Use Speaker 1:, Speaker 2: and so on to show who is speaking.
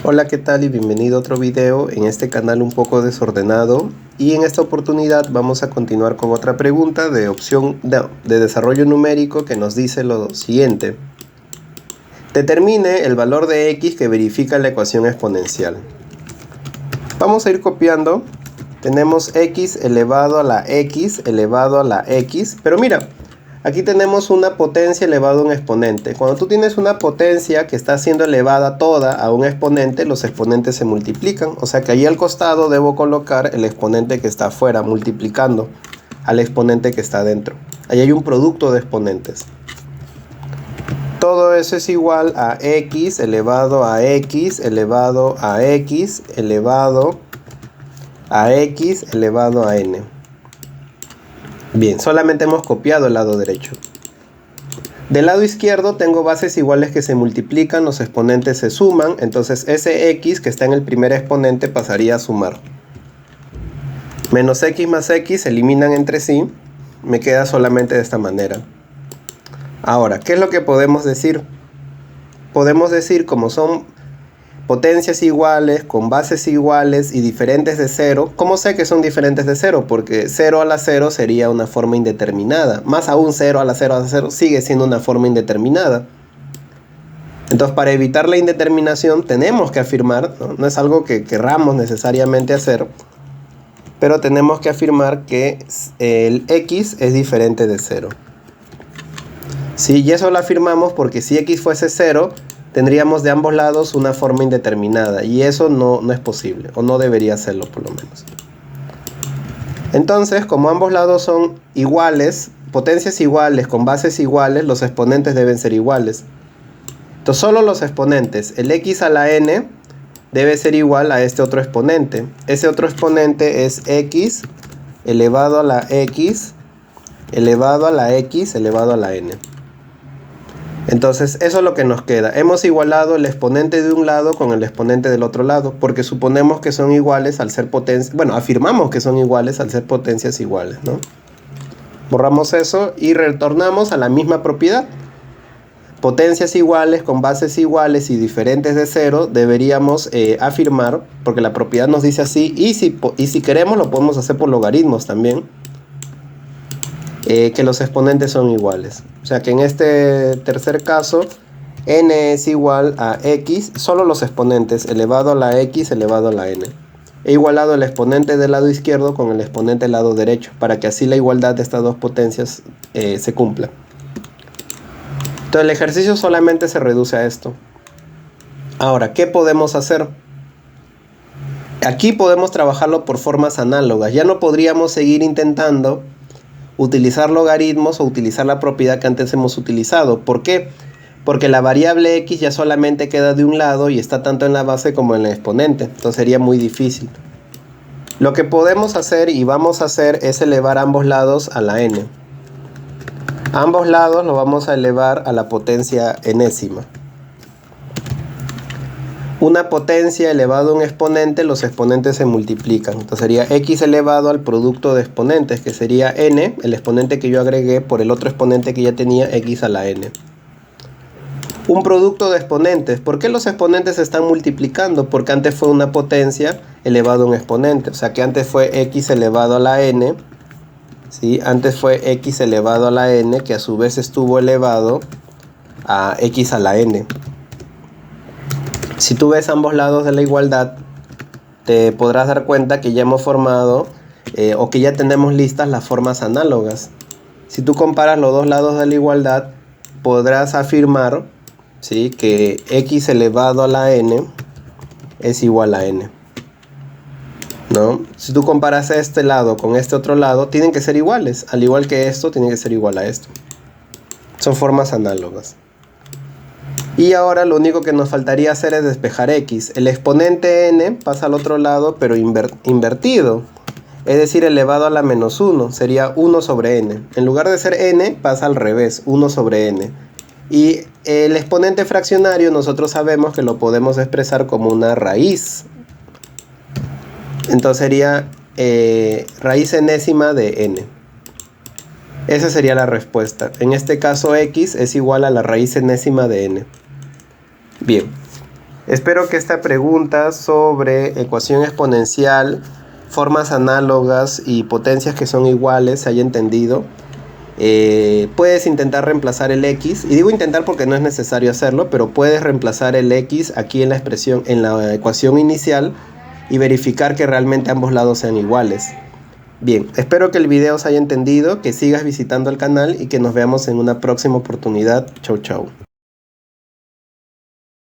Speaker 1: Hola, ¿qué tal? Y bienvenido a otro video en este canal un poco desordenado. Y en esta oportunidad vamos a continuar con otra pregunta de de desarrollo numérico que nos dice lo siguiente. Determine el valor de x que verifica la ecuación exponencial. Vamos a ir copiando. Tenemos x elevado a la x elevado a la x. Pero mira, aquí tenemos una potencia elevada a un exponente. Cuando tú tienes una potencia que está siendo elevada toda a un exponente, los exponentes se multiplican. O sea que ahí al costado debo colocar el exponente que está afuera, multiplicando al exponente que está adentro. Ahí hay un producto de exponentes. Todo eso es igual a x elevado a x elevado a x elevado a x elevado a n. Bien, solamente hemos copiado el lado derecho. Del lado izquierdo tengo bases iguales que se multiplican, los exponentes se suman, entonces ese x que está en el primer exponente pasaría a sumar. Menos x más x se eliminan entre sí, me queda solamente de esta manera. Ahora, ¿qué es lo que podemos decir? Podemos decir, como son potencias iguales, con bases iguales y diferentes de cero. ¿Cómo sé que son diferentes de cero? Porque 0 a la 0 sería una forma indeterminada. Más aún 0 a la 0 a la 0 sigue siendo una forma indeterminada. Entonces, para evitar la indeterminación tenemos que afirmar, no es algo que querramos necesariamente hacer, pero tenemos que afirmar que el x es diferente de 0. Sí, y eso lo afirmamos porque si x fuese 0, tendríamos de ambos lados una forma indeterminada, y eso no es posible, o no debería serlo por lo menos. Entonces, como ambos lados son iguales, potencias iguales con bases iguales, los exponentes deben ser iguales. Entonces solo los exponentes, el x a la n debe ser igual a este otro exponente. Ese otro exponente es x elevado a la x elevado a la x elevado a la n. Entonces eso es lo que nos queda. Hemos igualado el exponente de un lado con el exponente del otro lado, porque suponemos que son iguales al ser potencias. Bueno, afirmamos que son iguales al ser potencias iguales, ¿no? Borramos eso y retornamos a la misma propiedad. Potencias iguales con bases iguales y diferentes de cero deberíamos afirmar, porque la propiedad nos dice así, y si queremos lo podemos hacer por logaritmos también. Que los exponentes son iguales. O sea que en este tercer caso, n es igual a x, solo los exponentes, elevado a la x elevado a la n. He igualado el exponente del lado izquierdo con el exponente del lado derecho, para que así la igualdad de estas dos potencias se cumpla. Entonces el ejercicio solamente se reduce a esto. Ahora, ¿qué podemos hacer? Aquí podemos trabajarlo por formas análogas. Ya no podríamos seguir intentando utilizar logaritmos o utilizar la propiedad que antes hemos utilizado. ¿Por qué? Porque la variable x ya solamente queda de un lado y está tanto en la base como en el exponente. Entonces sería muy difícil. Lo que podemos hacer y vamos a hacer es elevar ambos lados a la n. Ambos lados lo vamos a elevar a la potencia enésima. Una potencia elevada a un exponente, los exponentes se multiplican. Entonces sería x elevado al producto de exponentes, que sería n, el exponente que yo agregué por el otro exponente que ya tenía, x a la n. Un producto de exponentes. ¿Por qué los exponentes se están multiplicando? Porque antes fue una potencia elevado a un exponente. O sea que antes fue x elevado a la n. ¿Sí? Antes fue x elevado a la n, que a su vez estuvo elevado a x a la n. Si tú ves ambos lados de la igualdad, te podrás dar cuenta que ya hemos formado o que ya tenemos listas las formas análogas. Si tú comparas los dos lados de la igualdad, podrás afirmar, ¿sí?, que x elevado a la n es igual a n, ¿no? Si tú comparas este lado con este otro lado, tienen que ser iguales. Al igual que esto, tiene que ser igual a esto. Son formas análogas. Y ahora lo único que nos faltaría hacer es despejar x. El exponente n pasa al otro lado, pero invertido. Es decir, elevado a la menos 1. Sería 1 sobre n. En lugar de ser n, pasa al revés, 1 sobre n. Y el exponente fraccionario nosotros sabemos que lo podemos expresar como una raíz. Entonces sería raíz enésima de n. Esa sería la respuesta. En este caso x es igual a la raíz enésima de n. Bien. Espero que esta pregunta sobre ecuación exponencial, formas análogas y potencias que son iguales se haya entendido. Puedes intentar reemplazar el x, y digo intentar porque no es necesario hacerlo, pero puedes reemplazar el x aquí en la expresión, en la ecuación inicial, y verificar que realmente ambos lados sean iguales. Bien, espero que el video se haya entendido, que sigas visitando el canal y que nos veamos en una próxima oportunidad. Chau, chau.